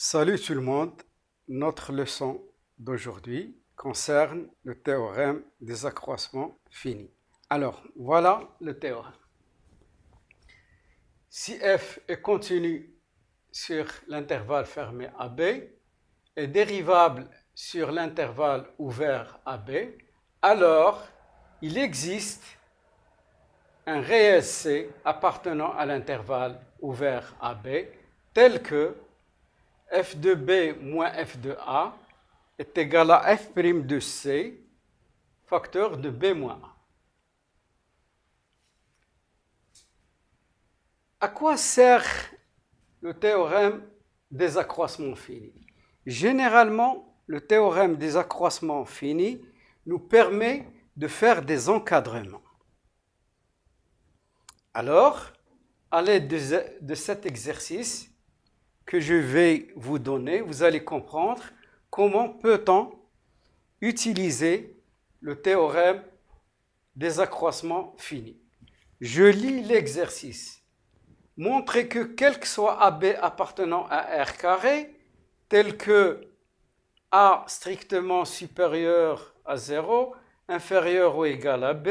Salut tout le monde, notre leçon d'aujourd'hui concerne le théorème des accroissements finis. Alors, voilà le théorème. Si f est continu sur l'intervalle fermé AB et dérivable sur l'intervalle ouvert AB, alors il existe un réel C appartenant à l'intervalle ouvert AB tel que f de B moins f de A est égal à f' de C, facteur de B moins A. À quoi sert le théorème des accroissements finis? Généralement, le théorème des accroissements finis nous permet de faire des encadrements. Alors, à l'aide de cet exercice que je vais vous donner, vous allez comprendre comment peut-on utiliser le théorème des accroissements finis. Je lis l'exercice. Montrez que quel que soit AB appartenant à R carré, tel que A strictement supérieur à 0, inférieur ou égal à B,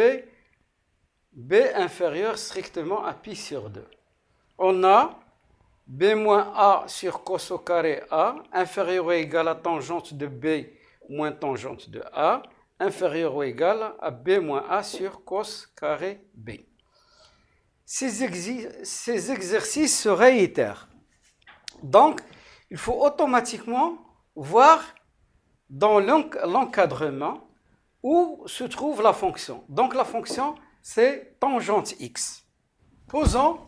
B inférieur strictement à pi sur 2. On a B moins A sur cos au carré A, inférieur ou égal à tangente de B moins tangente de A, inférieur ou égal à B moins A sur cos carré B. Ces exercices se réitèrent. Donc, il faut automatiquement voir dans l'encadrement où se trouve la fonction. Donc, la fonction, c'est tangente x. Posons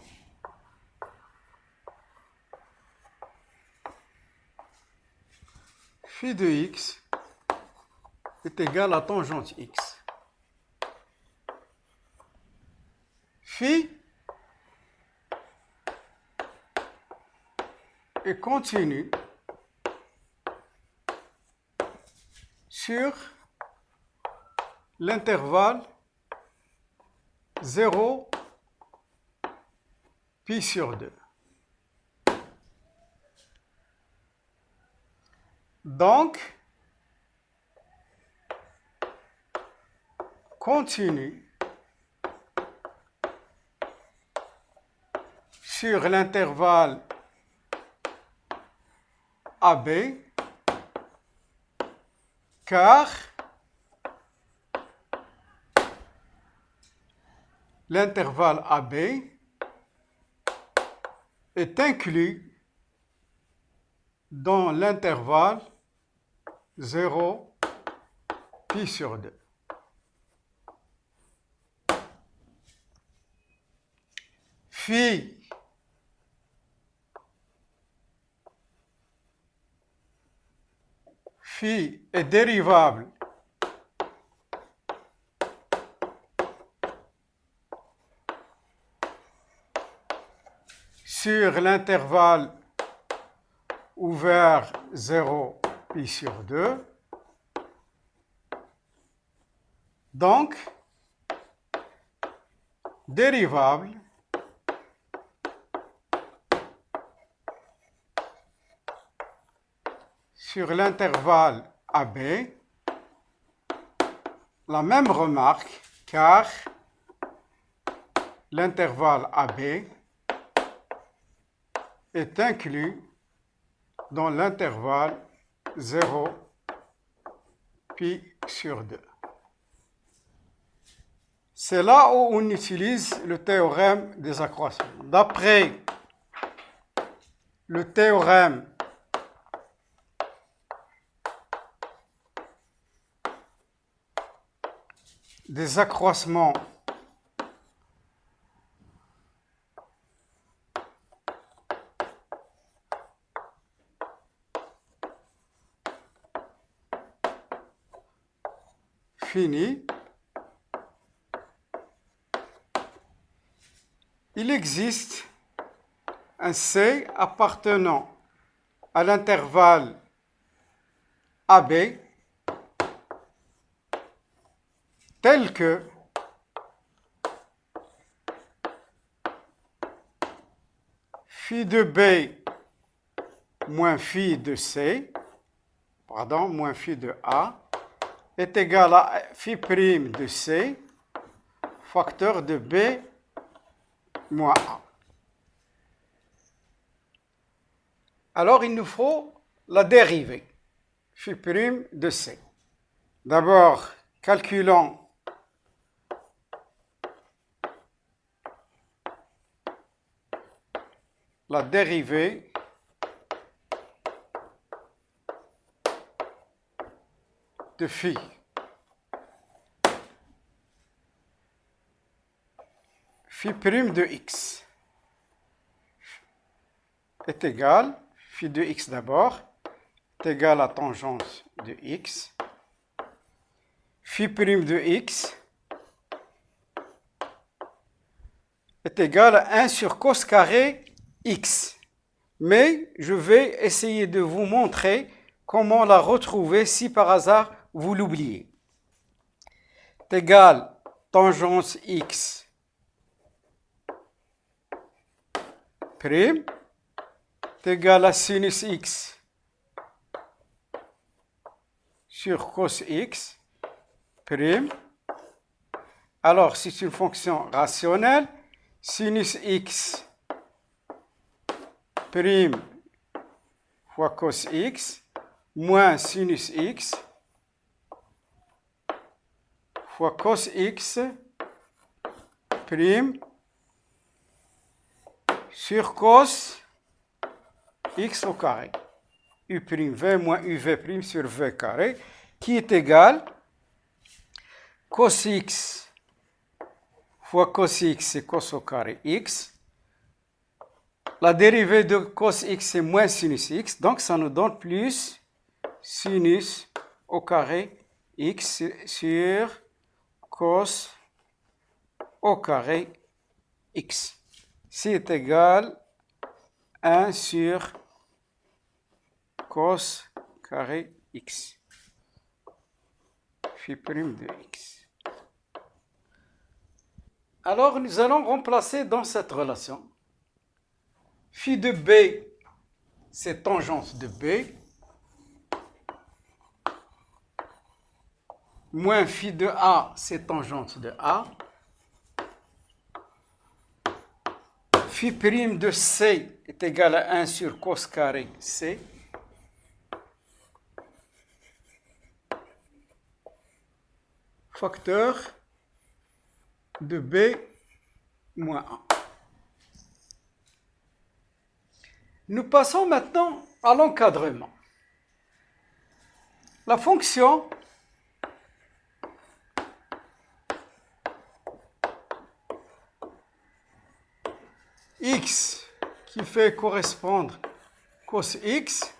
phi de x est égal à tangente x. Phi est continu sur l'intervalle 0 pi sur 2. Donc, continue sur l'intervalle AB, car l'intervalle AB est inclus dans l'intervalle 0 pi sur 2. Phi est dérivable sur l'intervalle ouvert 0 pi sur 2. Donc, dérivable sur l'intervalle AB, la même remarque, car l'intervalle AB est inclus dans l'intervalle 0 pi sur 2. C'est là où on utilise le théorème des accroissements. D'après le théorème des accroissements finis, il existe un C appartenant à l'intervalle AB tel que phi de B moins phi de C, pardon, moins phi de A, est égal à phi prime de C, facteur de B moins A. Alors, il nous faut la dérivée, phi prime de C. D'abord, calculons la dérivée de phi. Phi prime de x est égal, phi de x d'abord, est égal à tangente de x. Phi prime de x est égal à 1 sur cos carré x. Mais je vais essayer de vous montrer comment la retrouver si par hasard vous l'oubliez. Est égal tangente x prime est égal à sinus x sur cos x prime. Alors, c'est une fonction rationnelle. Sinus x prime fois cos x moins sinus x fois cos x prime sur cos x au carré. U prime v moins uv prime sur v carré qui est égal cos x fois cos x, c'est cos au carré x. La dérivée de cos x, c'est moins sinus x. Donc, ça nous donne plus sinus au carré x sur cos au carré x. C'est égal à 1 sur cos carré x. Phi prime de x. Alors, nous allons remplacer dans cette relation. Phi de B, c'est tangente de B, moins phi de A, c'est tangente de A, phi prime de C est égal à 1 sur cos carré C, facteur de B moins 1. Nous passons maintenant à l'encadrement. La fonction x qui fait correspondre cos x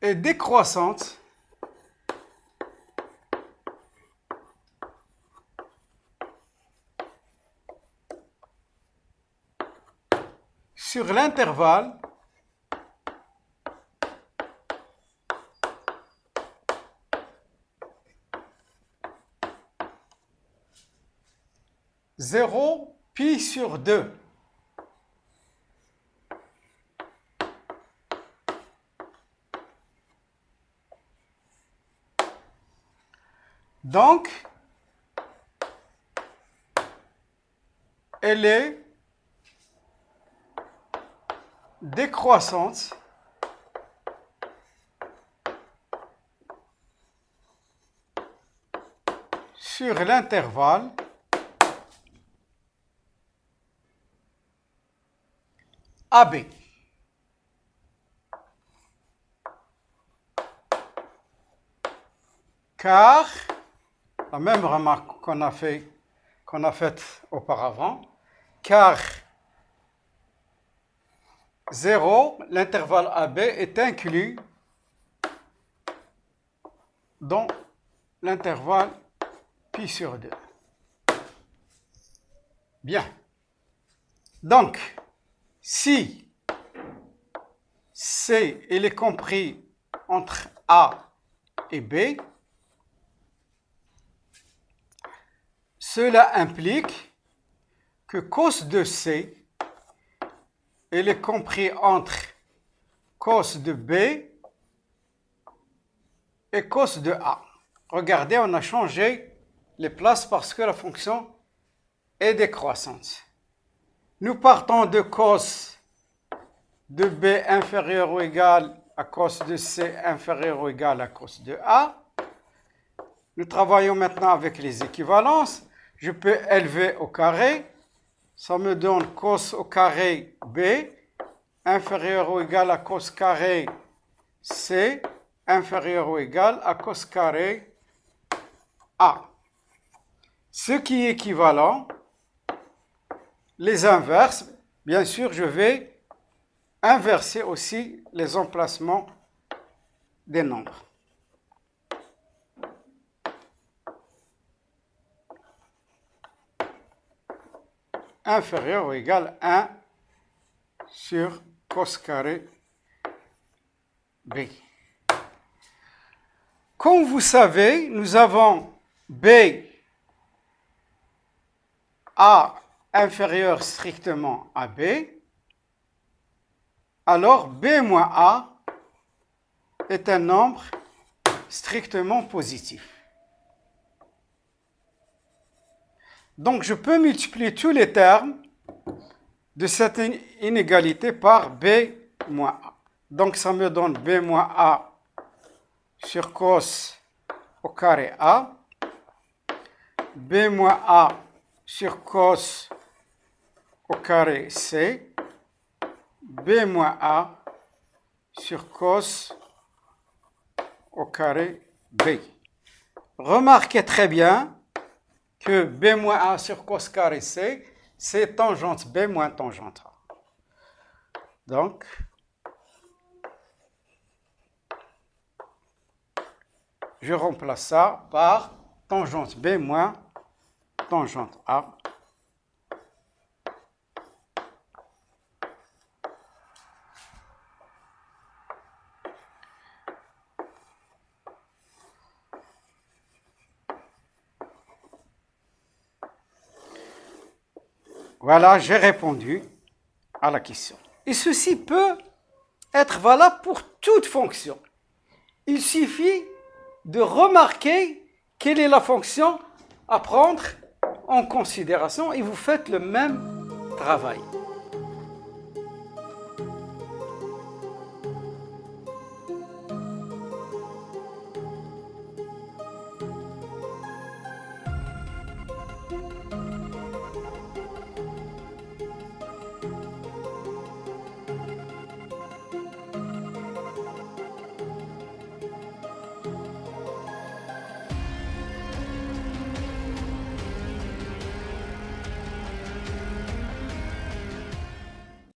est décroissante sur l'intervalle zéro pi sur 2. Donc, elle est décroissante sur l'intervalle AB. Car, la même remarque qu'on a faite auparavant, car 0, l'intervalle AB est inclus dans l'intervalle pi sur 2. Bien. Donc, si C il est compris entre A et B, cela implique que cos de C il est compris entre cos de B et cos de A. Regardez, on a changé les places parce que la fonction est décroissante. Nous partons de cos de B inférieur ou égal à cos de C inférieur ou égal à cos de A. Nous travaillons maintenant avec les équivalences. Je peux élever au carré. Ça me donne cos au carré B inférieur ou égal à cos carré C inférieur ou égal à cos carré A. Ce qui est équivalent, les inverses, bien sûr, je vais inverser aussi les emplacements des nombres. Inférieur ou égal à 1 sur cos carré B. Comme vous savez, nous avons B A inférieur strictement à B. Alors B moins A est un nombre strictement positif. Donc je peux multiplier tous les termes de cette inégalité par B moins A. Donc ça me donne B moins A sur cos au carré A, B moins A sur cos au carré C, B moins A sur cos au carré B. Remarquez très bien que B moins A sur cos carré C, c'est tangente B moins tangente A. Donc, je remplace ça par tangente B moins tangente A. Voilà, j'ai répondu à la question. Et ceci peut être valable pour toute fonction. Il suffit de remarquer quelle est la fonction à prendre en considération et vous faites le même travail.